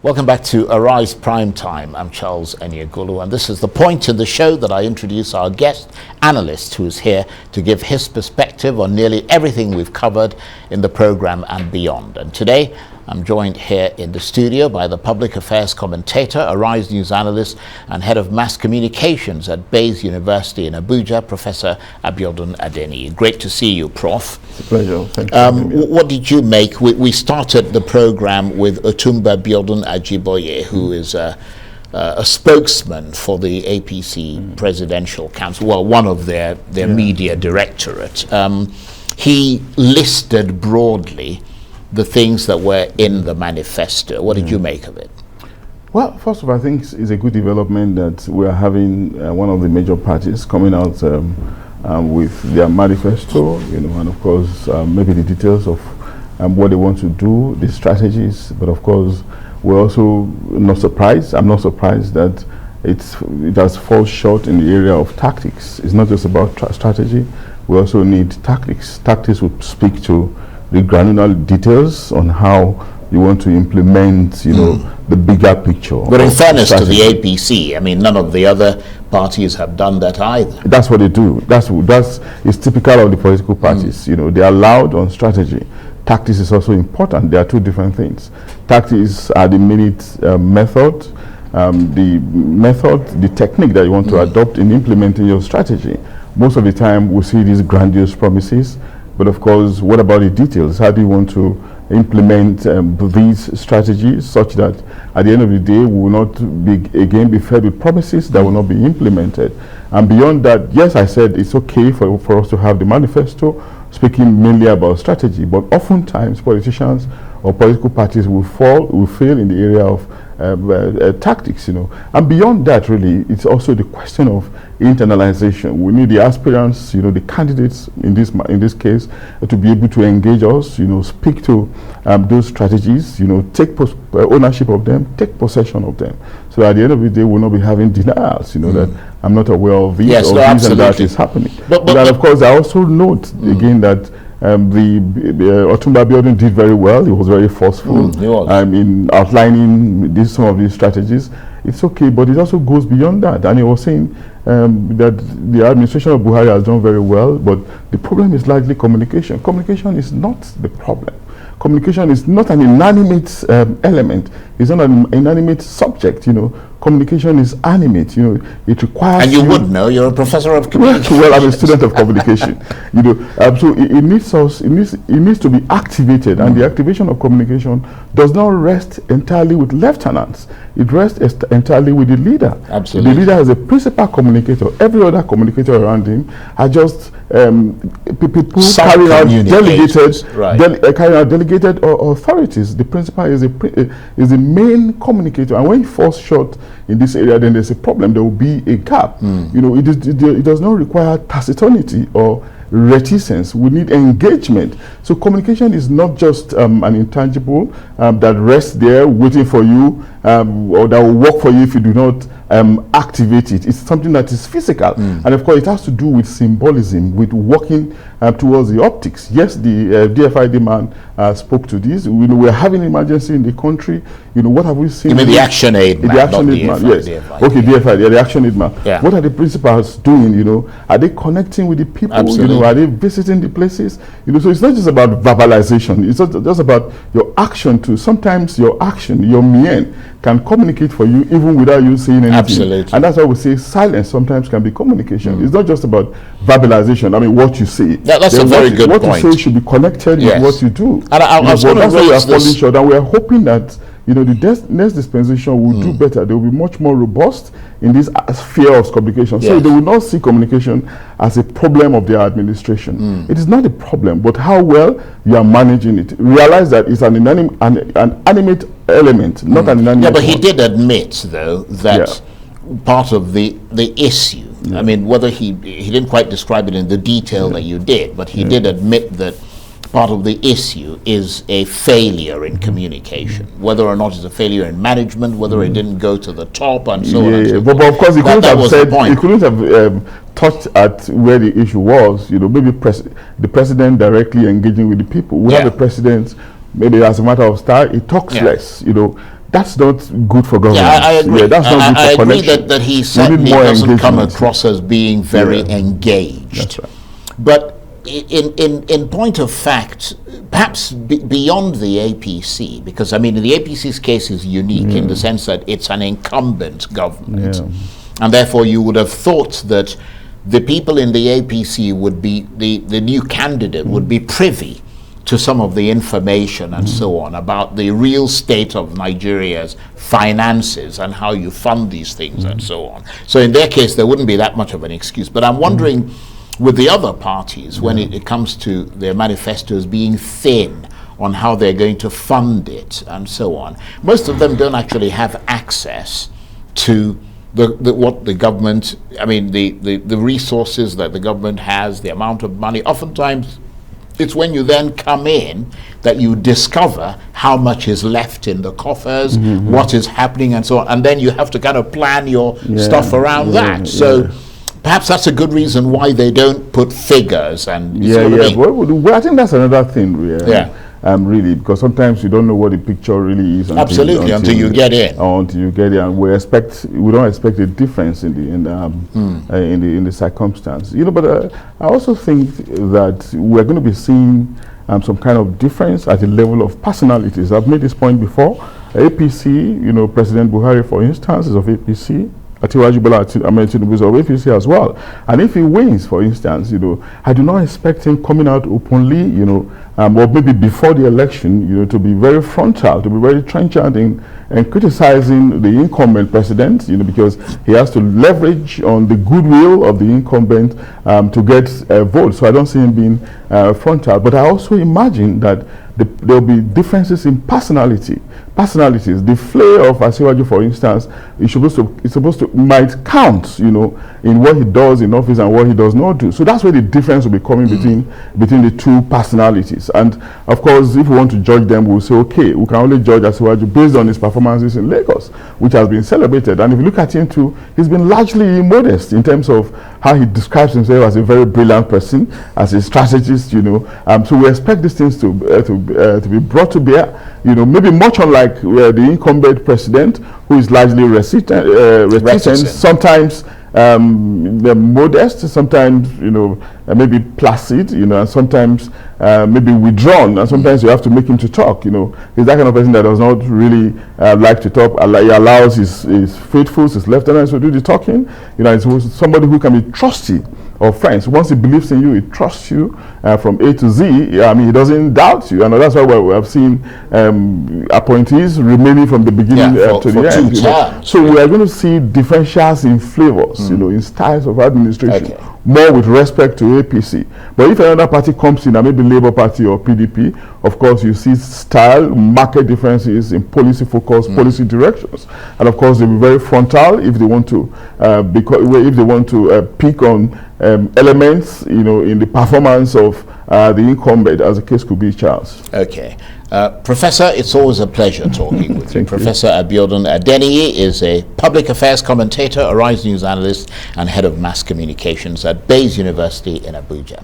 Welcome back to Arise Prime Time. I'm Charles Enyegulu, and this is the point in the show that I introduce our guest analyst who is here to give his perspective on nearly everything we've covered in the program and beyond. And today, I'm joined here in the studio by the public affairs commentator, Arise News analyst, and head of mass communications at Bayes University in Abuja, Professor Abiodun Adeniyi. Great to see you, Prof. It's a pleasure. Thank you. What did you make? We started the program with Otumba Abiodun Ajiboye, who is a spokesman for the APC Presidential Council, well, one of their media directorate. He listed broadly the things that were in the manifesto. What did you make of it? Well, first of all, I think it's a good development that we are having one of the major parties coming out with their manifesto, and of course, maybe the details of what they want to do, the strategies. But of course, we're also not surprised. I'm not surprised that it has fallen short in the area of tactics. It's not just about strategy. We also need tactics. Tactics would speak to the granular details on how you want to implement, the bigger picture. But in fairness to the APC, I mean, none of the other parties have done that either. That's what they do. That's is typical of the political parties. They are loud on strategy. Tactics is also important. There are two different things. Tactics are the method, the technique that you want to adopt in implementing your strategy. Most of the time, we see these grandiose promises. But of course, what about the details? How do you want to implement these strategies such that at the end of the day, we will not be fed with promises that will not be implemented? And beyond that, yes, I said it's okay for us to have the manifesto speaking mainly about strategy, but oftentimes politicians or political parties will fail in the area of tactics, And beyond that, really, it's also the question of internalization. We need the aspirants, the candidates in this case, to be able to engage us, speak to those strategies, take ownership of them, take possession of them. So at the end of the day, we'll not be having denials, that I'm not aware of this or this and that is happening. But of course, I also note again that Otumba Abiodun did very well. He was very forceful in outlining some of these strategies. It's okay, but it also goes beyond that. And he was saying that the administration of Buhari has done very well, but the problem is largely communication. Communication is not the problem. Communication is not an inanimate element. It's not an inanimate subject, Communication is animate, it requires... And you would know, you're a professor of communication. Well, I'm a student of communication, so it needs to be activated, and the activation of communication does not rest entirely with lieutenants. It rests entirely with the leader. Absolutely. The leader is a principal communicator. Every other communicator around him are just people carrying out delegated authorities. The principal is the main communicator, and when he falls short in this area, then there's a problem. There will be a gap. It does not require taciturnity or reticence. We need engagement. So communication is not just an intangible that rests there waiting for you or that will work for you if you do not activate it. It's something that is physical. And of course, it has to do with symbolism, with working towards the optics. Yes, the DFID man spoke to this. We're having an emergency in the country. What have we seen? You mean the Action Aid man? The Action Aid man, yes. DFID. Okay, DFID, the Action Aid man. Yeah. What are the principals doing? Are they connecting with the people? Absolutely. Are they visiting the places? So it's not just about verbalization. It's not just about your action too. Sometimes your action, your mien, can communicate for you even without you saying anything. Absolutely. And that's why we say silence sometimes can be communication. It's not just about verbalization. I mean, what you say. That's a very good point. What you say should be connected with what you do. And I was going to raise this. Short, and we are hoping that the next dispensation will do better. They will be much more robust in this sphere of communication. So they will not see communication as a problem of their administration. It is not a problem, but how well you are managing it. Realize that it's an animate element, not an inanimate. Yeah, but he did admit, though, that part of the issue, I mean, whether he didn't quite describe it in the detail that you did, but he did admit that part of the issue is a failure in communication, whether or not it's a failure in management, whether it didn't go to the top, and so on. And so but of course, he couldn't have touched at where the issue was. Maybe the president directly engaging with the people. We have a president, maybe as a matter of style, he talks less. that's not good for government. Yeah, I agree. Yeah, that's not good for I agree connection. that he We certainly need more doesn't come engagement. across as being very Yeah. engaged. That's right. But in point of fact, perhaps beyond the APC, because I mean the APC's case is unique in the sense that it's an incumbent government, and therefore you would have thought that the people in the APC would be, the new candidate would be privy to some of the information and so on about the real state of Nigeria's finances and how you fund these things and so on. So in their case, there wouldn't be that much of an excuse. But I'm wondering, with the other parties, when it comes to their manifestos being thin on how they're going to fund it and so on, most of them don't actually have access to what the government, I mean, the resources that the government has, the amount of money. Oftentimes, it's when you then come in that you discover how much is left in the coffers, what is happening and so on. And then you have to kind of plan your stuff around that. So perhaps that's a good reason why they don't put figures and you see what I mean? Well, I think that's another thing. Really, because sometimes you don't know what the picture really is until you get in. Until you get in, and we don't expect a difference in the circumstance. You know, but I also think that we're going to be seeing some kind of difference at the level of personalities. I've made this point before. APC, you know, President Buhari, for instance, is of APC. Atiwaju Bola Ahmed Tinubu is of APC as well. And if he wins, for instance, you know, I do not expect him coming out openly, you know, or maybe before the election, you know, to be very frontal, to be very trenchant in criticizing the incumbent president, you know, because he has to leverage on the goodwill of the incumbent to get votes. So I don't see him being frontal. But I also imagine that there will be differences in personalities. The flair of Asiwaju, for instance, might count, you know, in what he does in office and what he does not do. So that's where the difference will be coming between the two personalities. And of course, if we want to judge them, we'll say, okay, we can only judge Asiwaju based on his performances in Lagos, which has been celebrated. And if you look at him too, he's been largely modest in terms of how he describes himself as a very brilliant person, as a strategist, you know. So we expect these things to be brought to bear, you know, maybe much unlike the incumbent president, who is largely reticent. Sometimes they're modest, sometimes, you know, maybe placid, you know, and sometimes maybe withdrawn, and sometimes you have to make him to talk, you know. He's that kind of person that does not really like to talk. He allows his faithfuls, his lieutenants to do the talking. You know, it's somebody who can be trusty of friends. Once he believes in you, he trusts you from A to Z. I mean, he doesn't doubt you. And that's why we have seen appointees remaining from the beginning to the end. You know? So we are going to see differentials in flavors, you know, in styles of administration, more with respect to APC. But if another party comes in, maybe Labour Party or PDP, of course, you see style, market differences in policy focus, policy directions. And of course, they'll be very frontal if they want to, pick on elements, you know, in the performance of the incumbent, as the case could be, Charles. Okay. Professor, it's always a pleasure talking with you. Professor Abiodun Adeniyi is a public affairs commentator, a Rise News analyst, and head of mass communications at Bayes University in Abuja.